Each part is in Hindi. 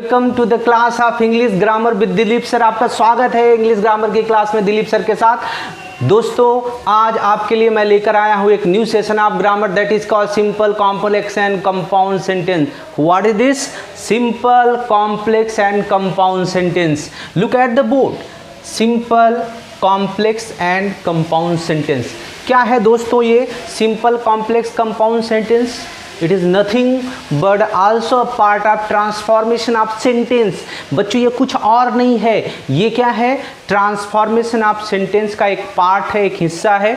Welcome to the class of English grammar with Dilip sir. आपका स्वागत है इंग्लिश ग्रामर की क्लास में दिलीप सर के साथ। दोस्तों आज आपके लिए मैं लेकर आया हूँ एक new session of grammar that is called simple complex and compound sentence. What is this? Simple complex and compound sentence. Look at the board. Simple complex and compound sentence क्या है दोस्तों? ये simple complex compound sentence it is nothing but also a part of transformation of sentence. बच्चों ये कुछ और नहीं है, ये क्या है? ट्रांसफॉर्मेशन ऑफ सेंटेंस का एक पार्ट है, एक हिस्सा है।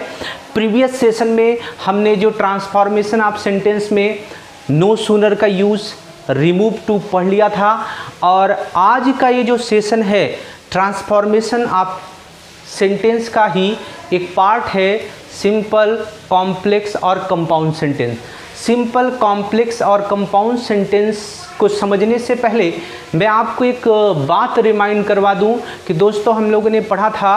प्रीवियस सेशन में हमने जो ट्रांसफॉर्मेशन ऑफ सेंटेंस में नो सूनर का यूज़, रिमूव टू पढ़ लिया था, और आज का ये जो सेशन है ट्रांसफॉर्मेशन ऑफ सेंटेंस का ही एक पार्ट है सिंपल कॉम्प्लेक्स और कंपाउंड सेंटेंस। सिंपल कॉम्प्लेक्स और कंपाउंड सेंटेंस को समझने से पहले मैं आपको एक बात रिमाइंड करवा दूं कि दोस्तों हम लोगों ने पढ़ा था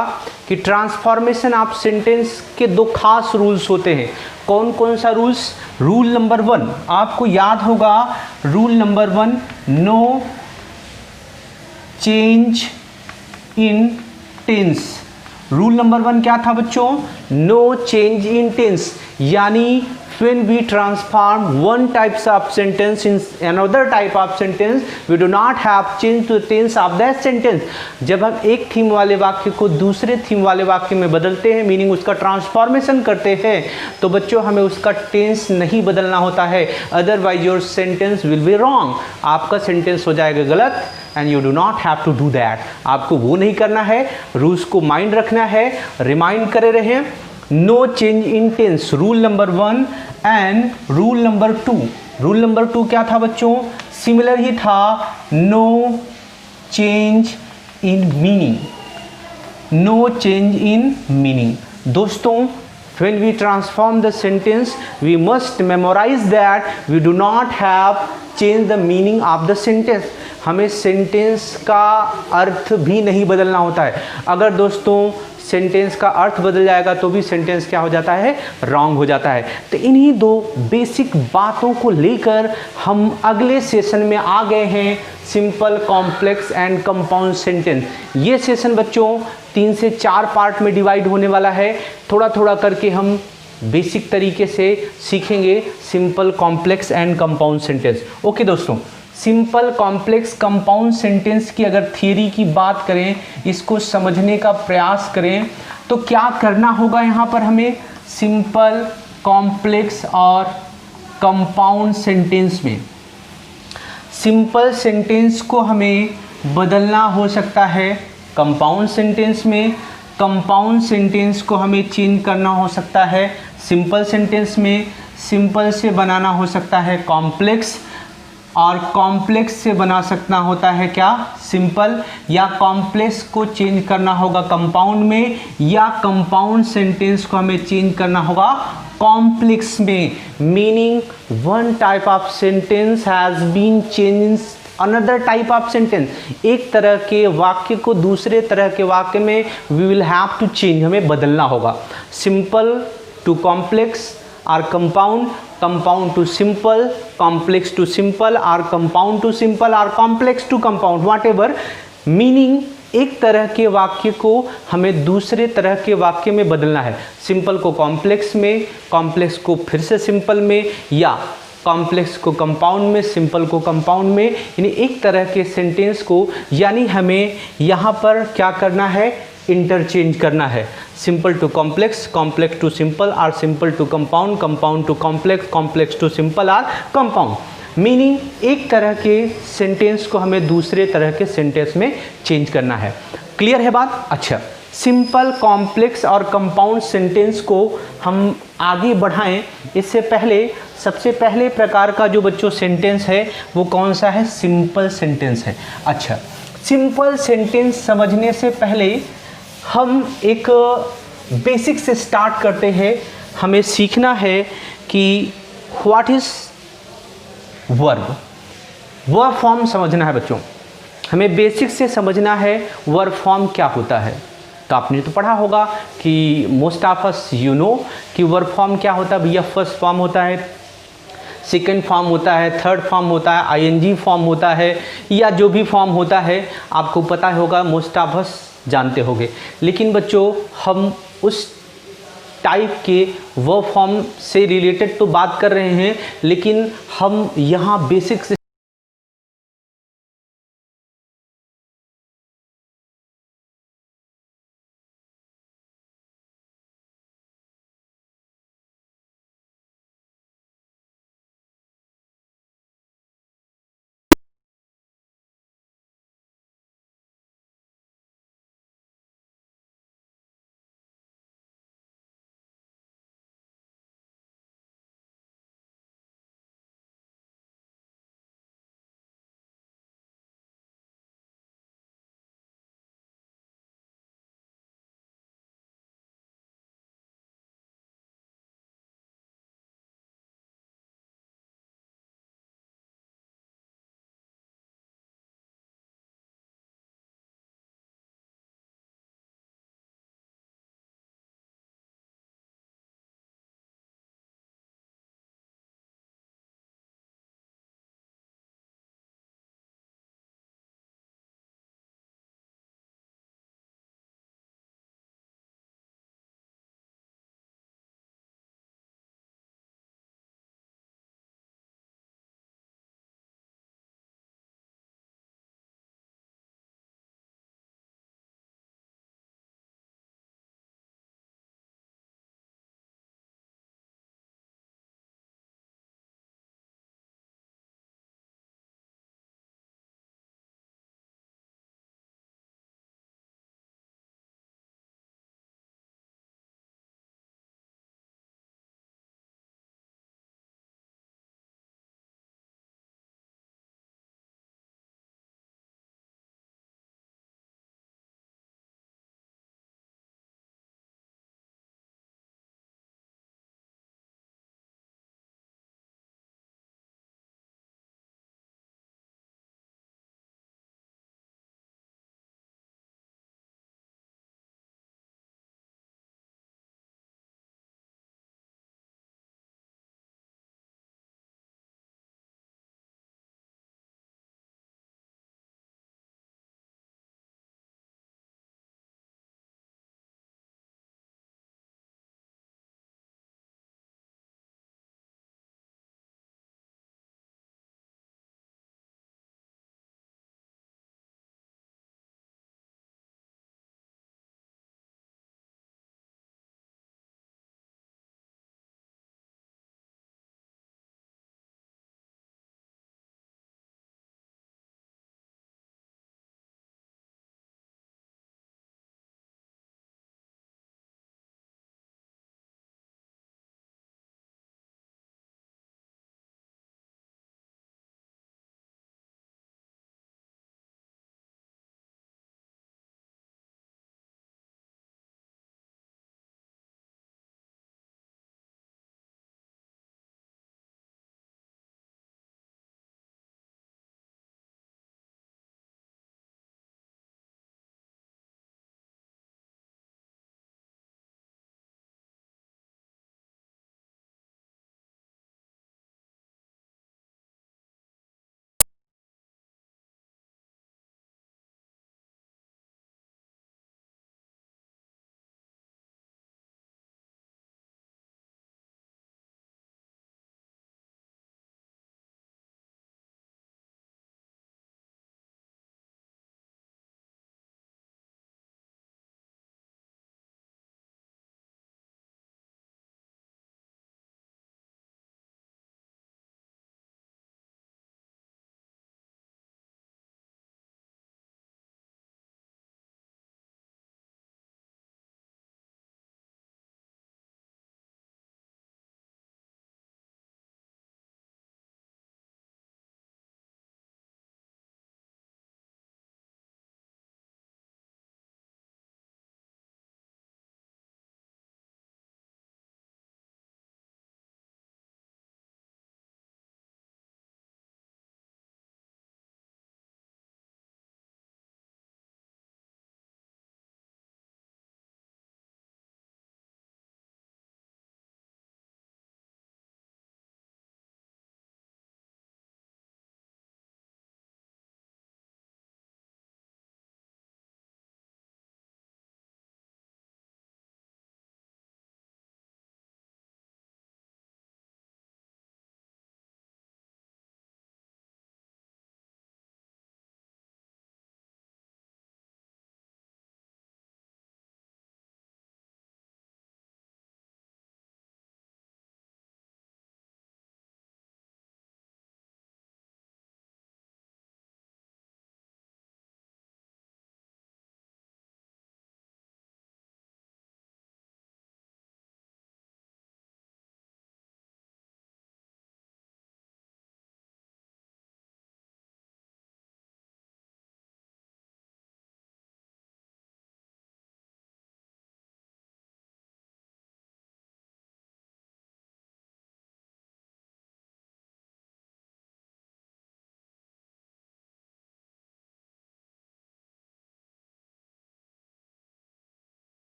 कि ट्रांसफॉर्मेशन ऑफ सेंटेंस के दो खास रूल्स होते हैं। कौन कौन सा रूल्स? रूल नंबर 1 आपको याद होगा, rule number 1 no change in tense. Rule number 1 क्या था बच्चों? नो चेंज इन टेंस, यानी when we transform one types of sentence in another type of sentence we do not have change to the tense of that sentence। जब हम एक थीम वाले वाक्य को दूसरे थीम वाले वाक्य में बदलते हैं, मीनिंग उसका ट्रांसफॉर्मेशन करते हैं, तो बच्चों हमें उसका टेंस नहीं बदलना होता है, otherwise your sentence will be wrong. आपका सेंटेंस हो जाएगा गलत and you do not have to do that. आपको वो नहीं करना है, रूल्स को माइंड रखना है, रिमाइंड करे रहें। No change in tense rule number 1 and rule number 2। Rule number 2 क्या था बच्चों? सिमिलर ही था, no change in meaning. No change in meaning. दोस्तों when we transform the sentence we must memorize that we do not have change the meaning of the sentence। हमें सेंटेंस का अर्थ भी नहीं बदलना होता है। अगर दोस्तों सेंटेंस का अर्थ बदल जाएगा तो भी सेंटेंस क्या हो जाता है? रॉन्ग हो जाता है। तो इन्हीं दो बेसिक बातों को लेकर हम अगले सेशन में आ गए हैं, simple complex and compound sentence. ये सेशन बच्चों 3 से 4 पार्ट में डिवाइड होने वाला है। थोड़ा थोड़ा करके हम बेसिक तरीके से सीखेंगे simple complex and compound sentence. Okay दोस्तों, सिंपल कॉम्प्लेक्स कंपाउंड सेंटेंस की अगर थियरी की बात करें, इसको समझने का प्रयास करें, तो क्या करना होगा यहाँ पर हमें? सिंपल कॉम्प्लेक्स और कंपाउंड सेंटेंस में सिंपल सेंटेंस को हमें बदलना हो सकता है कंपाउंड सेंटेंस में, कंपाउंड सेंटेंस को हमें चेंज करना हो सकता है सिंपल सेंटेंस में, सिंपल से बनाना हो सकता है कॉम्प्लेक्स, और कॉम्प्लेक्स से बना सकना होता है क्या? सिंपल, या कॉम्प्लेक्स को चेंज करना होगा कंपाउंड में, या कंपाउंड सेंटेंस को हमें चेंज करना होगा कॉम्प्लेक्स में। Meaning one type of sentence has been change another type of sentence. एक तरह के वाक्य को दूसरे तरह के वाक्य में we will have to change, हमें बदलना होगा। सिंपल टू कॉम्प्लेक्स और compound, compound to simple, complex to simple, और कंपाउंड टू सिंपल, और complex to compound, whatever. Meaning एक तरह के वाक्य को हमें दूसरे तरह के वाक्य में बदलना है। सिंपल को कॉम्प्लेक्स में, कॉम्प्लेक्स को फिर से सिंपल में, या कॉम्प्लेक्स को कंपाउंड में, सिंपल को कंपाउंड में, यानी एक तरह के सेंटेंस को, यानी हमें यहाँ पर क्या करना है? इंटरचेंज करना है। Simple to complex, complex to simple, और simple to compound, compound to complex, complex to simple और कंपाउंड। मीनिंग एक तरह के सेंटेंस को हमें दूसरे तरह के सेंटेंस में चेंज करना है। क्लियर है बात? अच्छा, सिंपल कॉम्प्लेक्स और कंपाउंड सेंटेंस को हम आगे बढ़ाएं इससे पहले सबसे पहले प्रकार का जो बच्चों सेंटेंस है वो कौन सा है? सिंपल सेंटेंस है। अच्छा, सिंपल सेंटेंस समझने से पहले हम एक बेसिक से स्टार्ट करते हैं। हमें सीखना है कि what is verb. Verb form समझना है बच्चों, हमें बेसिक से समझना है वर्ब फॉर्म क्या होता है। तो आपने तो पढ़ा होगा कि most of us you know कि वर्ब फॉर्म क्या होता है भैया। फर्स्ट फॉर्म होता है सेकंड फॉर्म होता है, थर्ड फॉर्म होता है, आईएनजी फॉर्म होता है, या जो भी फॉर्म होता है आपको पता होगा, मोस्ट ऑफ अस जानते होंगे। लेकिन बच्चों हम उस टाइप के वर्ब फॉर्म से रिलेटेड तो बात कर रहे हैं, लेकिन हम यहाँ बेसिक्स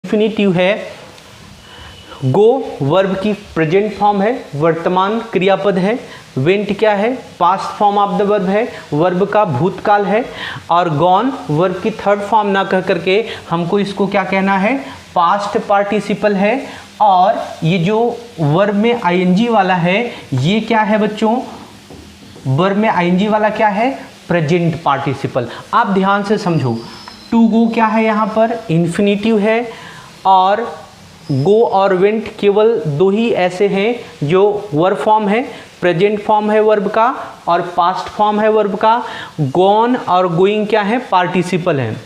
इन्फिनिटिव है। गो वर्ब की प्रेजेंट फॉर्म है, वर्तमान क्रियापद है। वेंट क्या है, past form of the verb है, वर्ब का भूतकाल है। और गॉन वर्ब की थर्ड फॉर्म ना कह करके हमको इसको क्या कहना है, पास्ट पार्टिसिपल है। और ये जो वर्ब में आईएनजी वाला है ये क्या है बच्चों, वर्ब में आईएनजी वाला क्या है, प्रेजेंट पार्टिसिपल। आप ध्यान से समझो, टू गो क्या है यहाँ पर, इन्फिनिटिव है। और गो और वेंट केवल दो ही ऐसे हैं जो वर्ब फॉर्म है, प्रेजेंट फॉर्म है वर्ब का और पास्ट फॉर्म है वर्ब का। गॉन और गोइंग क्या है, पार्टिसिपल है।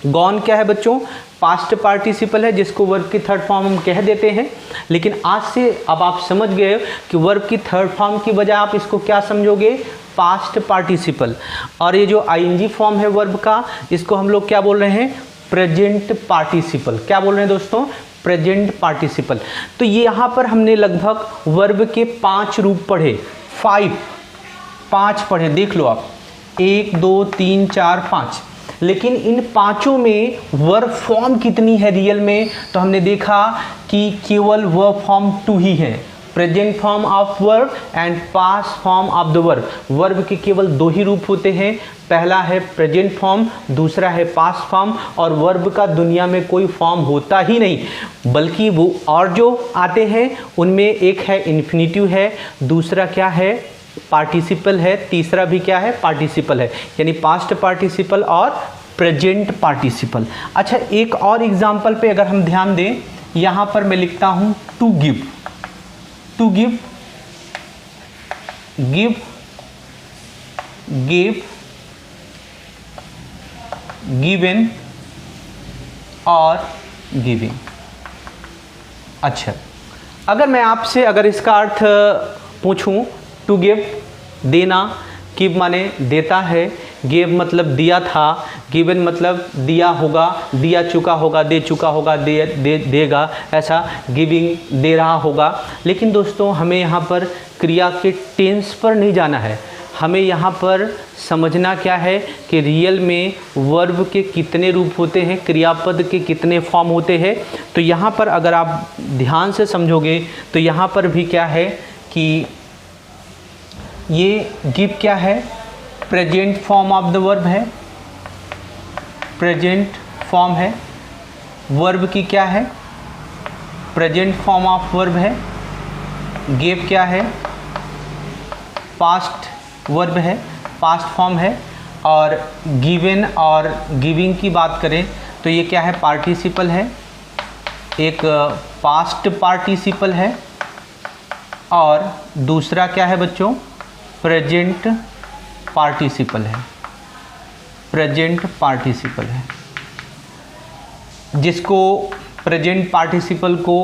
गॉन क्या है बच्चों, पास्ट पार्टिसिपल है जिसको वर्ब की थर्ड फॉर्म हम कह देते हैं। लेकिन आज से अब आप समझ गए कि वर्ब की थर्ड फॉर्म की बजाय आप इसको क्या समझोगे, पास्ट पार्टिसिपल। और ये जो आईएनजी फॉर्म है वर्ब का, इसको हम लोग क्या बोल रहे हैं, प्रेजेंट पार्टिसिपल। क्या बोल रहे हैं दोस्तों, प्रेजेंट पार्टिसिपल। तो ये यहाँ पर हमने लगभग वर्ब के 5 रूप पढ़े, 5 पढ़े, देख लो आप, 1 2 3 4 5। लेकिन इन पांचों में वर्ब फॉर्म कितनी है रियल में, तो हमने देखा कि केवल वर्ब फॉर्म 2 ही है, present form of verb and past form of the verb. Verb के केवल 2 ही रूप होते हैं, पहला है प्रेजेंट फॉर्म, दूसरा है पास्ट फॉर्म। और वर्ब का दुनिया में कोई फॉर्म होता ही नहीं, बल्कि वो और जो आते हैं उनमें एक है इन्फिनिटिव है, दूसरा क्या है, पार्टिसिपल है, तीसरा भी क्या है, पार्टिसिपल है, यानी पास्ट पार्टिसिपल और प्रेजेंट पार्टिसिपल। अच्छा, एक और एग्जाम्पल पे अगर हम ध्यान दें, यहाँ पर मैं लिखता हूँ to give, to give, give, give, given और गिविंग। अच्छा, अगर मैं आपसे अगर इसका अर्थ पूछूं, टू गिव देना, गिव माने देता है, गिव मतलब दिया था, गिवन मतलब दिया होगा, दिया चुका होगा, दे चुका होगा, देगा, ऐसा गिविंग दे रहा होगा। लेकिन दोस्तों हमें यहाँ पर क्रिया के टेंस पर नहीं जाना है, हमें यहाँ पर समझना क्या है कि रियल में वर्ब के कितने रूप होते हैं, क्रियापद के कितने फॉर्म होते हैं। तो यहाँ पर अगर आप ध्यान से समझोगे तो यहाँ पर भी क्या है कि ये गिव क्या है, present form of the verb है, प्रेजेंट फॉर्म है। वर्ब की क्या है, प्रेजेंट फॉर्म ऑफ वर्ब है। गिव क्या है, पास्ट वर्ब है, पास्ट फॉर्म है। और गिवन और गिविंग की बात करें तो ये क्या है, पार्टिसिपल है, एक पास्ट पार्टिसिपल है। और दूसरा क्या है बच्चों, प्रेजेंट पार्टिसिपल है, प्रेजेंट पार्टिसिपल है, जिसको प्रेजेंट पार्टिसिपल को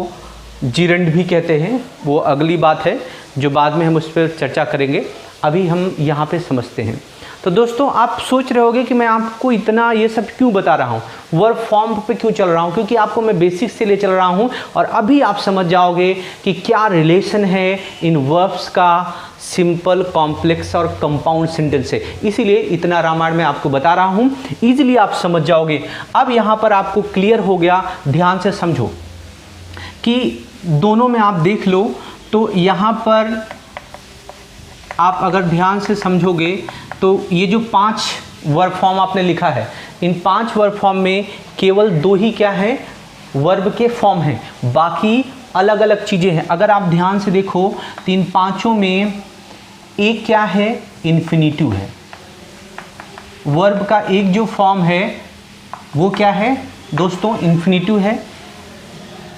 जिरंड भी कहते हैं। वो अगली बात है जो बाद में हम उस पर चर्चा करेंगे, अभी हम यहाँ पे समझते हैं। तो दोस्तों आप सोच रहे होगे कि मैं आपको इतना ये सब क्यों बता रहा हूँ, वर्ब फॉर्म पे क्यों चल रहा हूँ, क्योंकि आपको मैं बेसिक से ले चल रहा हूँ और अभी आप समझ जाओगे कि क्या रिलेशन है इन वर्ब्स का सिंपल, कॉम्प्लेक्स और कंपाउंड सेंटेंस से। इसीलिए इतना रामायण में आपको बता रहा हूँ, ईजिली आप समझ जाओगे। अब यहाँ पर आपको क्लियर हो गया, ध्यान से समझो कि दोनों में आप देख लो तो यहाँ पर आप अगर ध्यान से समझोगे तो ये जो 5 वर्ब फॉर्म आपने लिखा है, इन 5 वर्ब फॉर्म में केवल 2 ही क्या है, वर्ब के फॉर्म हैं, बाकी अलग अलग चीज़ें हैं। अगर आप ध्यान से देखो तो इन 5 में एक क्या है, इन्फिनिटिव है। वर्ब का एक जो फॉर्म है वो क्या है दोस्तों, इन्फिनिटिव है।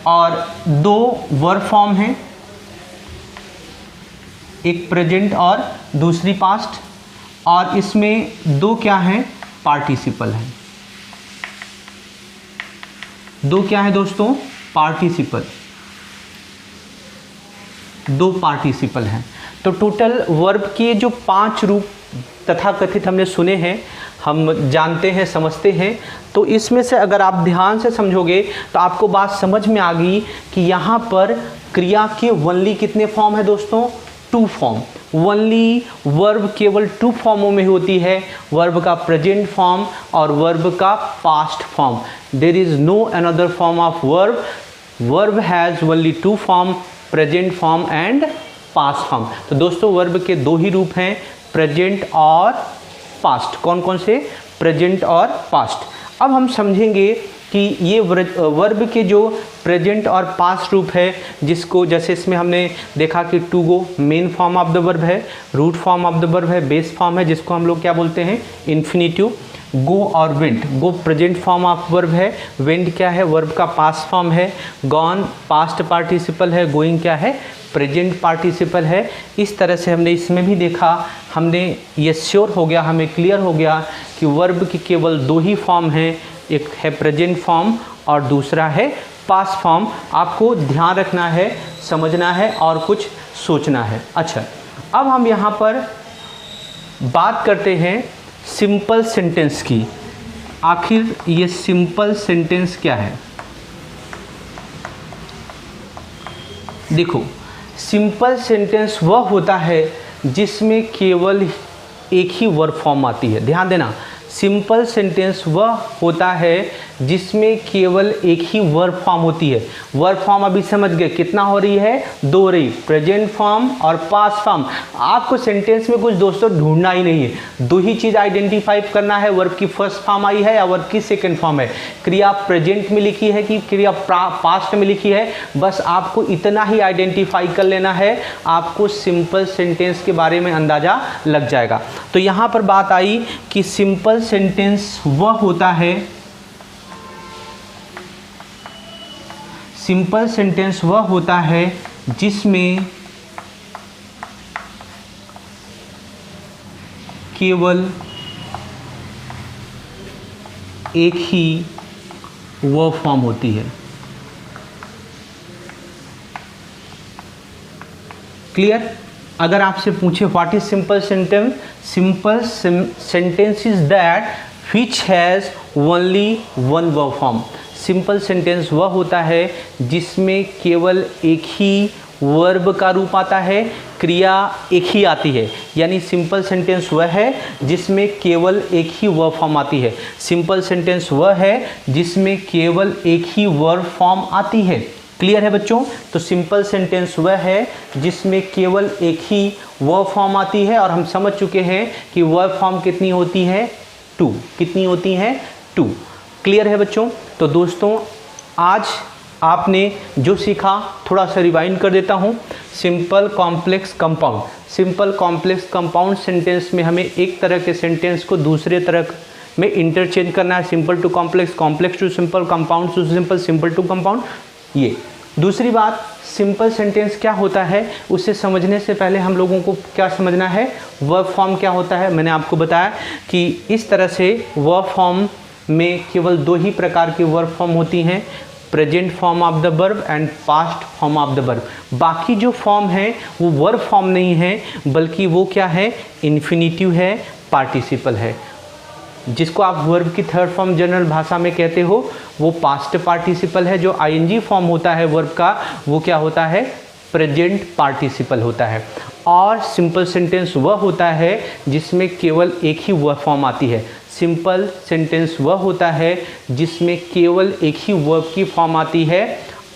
और 2 वर्ब फॉर्म हैं, एक प्रेजेंट और दूसरी पास्ट। और इसमें 2 क्या हैं, पार्टिसिपल हैं। 2 क्या है दोस्तों, पार्टिसिपल, 2 पार्टिसिपल हैं। तो टोटल वर्ब के जो 5 रूप तथाकथित हमने सुने हैं, हम जानते हैं, समझते हैं। तो इसमें से अगर आप ध्यान से समझोगे तो आपको बात समझ में आ गई कि यहाँ पर क्रिया के ओनली कितने फॉर्म है दोस्तों, 2 फॉर्म, ओनली वर्ब केवल 2 फॉर्मों में होती है, वर्ब का प्रेजेंट फॉर्म और वर्ब का past form. There is no another form of verb, verb has only 2 form, present form and past form. तो दोस्तों वर्ब के 2 ही रूप हैं, प्रेजेंट और पास्ट। कौन कौन से? प्रेजेंट और पास्ट। अब हम समझेंगे कि ये वर्ब के जो प्रेजेंट और पास्ट रूप है, जिसको जैसे इसमें हमने देखा कि to go main form of the verb है, root form of the verb है, बेस फॉर्म है, जिसको हम लोग क्या बोलते हैं? इन्फिनिटिव। गो और went, go present form of verb है, वेंट क्या है? वर्ब का पास्ट फॉर्म है। गॉन पास्ट पार्टिसिपल है, गोइंग क्या है? प्रेजेंट पार्टिसिपल है। इस तरह से हमने इसमें भी देखा, हमने ये श्योर हो गया, हमें क्लियर हो गया कि वर्ब की केवल 2 ही फॉर्म हैं, एक है प्रेजेंट फॉर्म और दूसरा है पास्ट फॉर्म। आपको ध्यान रखना है, समझना है और कुछ सोचना है। अच्छा, अब हम यहाँ पर बात करते हैं सिंपल सेंटेंस की। आखिर ये सिंपल सेंटेंस क्या है? देखो, सिंपल सेंटेंस वह होता है जिसमें केवल एक ही वर्ब फॉर्म आती है। ध्यान देना, सिंपल सेंटेंस वह होता है जिसमें केवल एक ही वर्ब फॉर्म होती है। वर्ब फॉर्म अभी समझ गए कितना हो रही है? 2 हो रही, प्रेजेंट फॉर्म और पास्ट फॉर्म। आपको सेंटेंस में कुछ दोस्तों ढूंढना ही नहीं है, 2 ही चीज़ आइडेंटिफाई करना है, वर्ब की फर्स्ट फॉर्म आई है या वर्ब की सेकेंड फॉर्म है, क्रिया प्रेजेंट में लिखी है कि क्रिया पास्ट में लिखी है। बस आपको इतना ही आइडेंटिफाई कर लेना है, आपको सिंपल सेंटेंस के बारे में अंदाज़ा लग जाएगा। तो यहाँ पर बात आई कि सिंपल सेंटेंस वह होता है, सिंपल सेंटेंस वह होता है जिसमें केवल एक ही वर्ब फॉर्म होती है। क्लियर? अगर आपसे पूछे what is simple sentence, simple sentence is that which has only 1 verb form. Simple sentence वह होता है जिसमें केवल एक ही वर्ब का रूप आता है, क्रिया एक ही आती है। यानी सिंपल सेंटेंस वह है जिसमें केवल एक ही वर्ब फॉर्म आती है। सिंपल सेंटेंस वह है जिसमें केवल एक ही वर्ब फॉर्म आती है। क्लियर है बच्चों? तो सिंपल सेंटेंस वह है जिसमें केवल एक ही वर्ब फॉर्म आती है, और हम समझ चुके हैं कि वर्ब फॉर्म कितनी होती है? 2। कितनी होती है? 2। क्लियर है बच्चों? तो दोस्तों आज आपने जो सीखा थोड़ा सा रिवाइंड कर देता हूँ। Simple complex compound, simple complex compound sentence में हमें एक तरह के सेंटेंस को दूसरे तरह में इंटरचेंज करना है। Simple to complex, complex to simple, compound to simple, simple to compound. ये दूसरी बात, सिंपल सेंटेंस क्या होता है उसे समझने से पहले हम लोगों को क्या समझना है? वर्ब फॉर्म क्या होता है। मैंने आपको बताया कि इस तरह से वर्ब फॉर्म में केवल 2 ही प्रकार की वर्ब फॉर्म होती हैं, present form of the verb and past form of the verb. बाकी जो फॉर्म है वो वर्ब फॉर्म नहीं है, बल्कि वो क्या है? इन्फिनिटिव है, पार्टिसिपल है। जिसको आप वर्ब की थर्ड फॉर्म जनरल भाषा में कहते हो वो पास्ट पार्टिसिपल है। जो आईएनजी फॉर्म होता है वर्ब का वो क्या होता है? प्रेजेंट पार्टिसिपल होता है। और सिंपल सेंटेंस वह होता है जिसमें केवल एक ही वर्ब फॉर्म आती है। सिंपल सेंटेंस वह होता है जिसमें केवल एक ही वर्ब की फॉर्म आती है।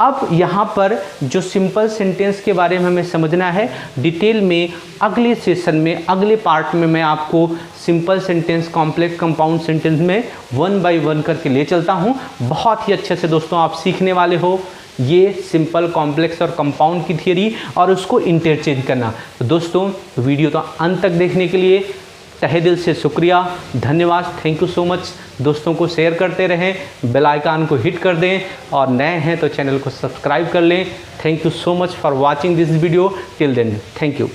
अब यहाँ पर जो सिंपल सेंटेंस के बारे में हमें समझना है डिटेल में, अगले सेशन में, अगले पार्ट में मैं आपको simple sentence, complex compound sentence में 1 बाय 1 करके ले चलता हूँ। बहुत ही अच्छे से दोस्तों आप सीखने वाले हो ये सिंपल, कॉम्प्लेक्स और कंपाउंड की थियरी और उसको इंटरचेंज करना। तो दोस्तों वीडियो तो अंत तक देखने के लिए तहे दिल से शुक्रिया, धन्यवाद, थैंक यू सो मच। दोस्तों को शेयर करते रहें, बेल आइकन को हिट कर दें और नए हैं तो चैनल को सब्सक्राइब कर लें। Thank you so much for watching this video till then, thank you.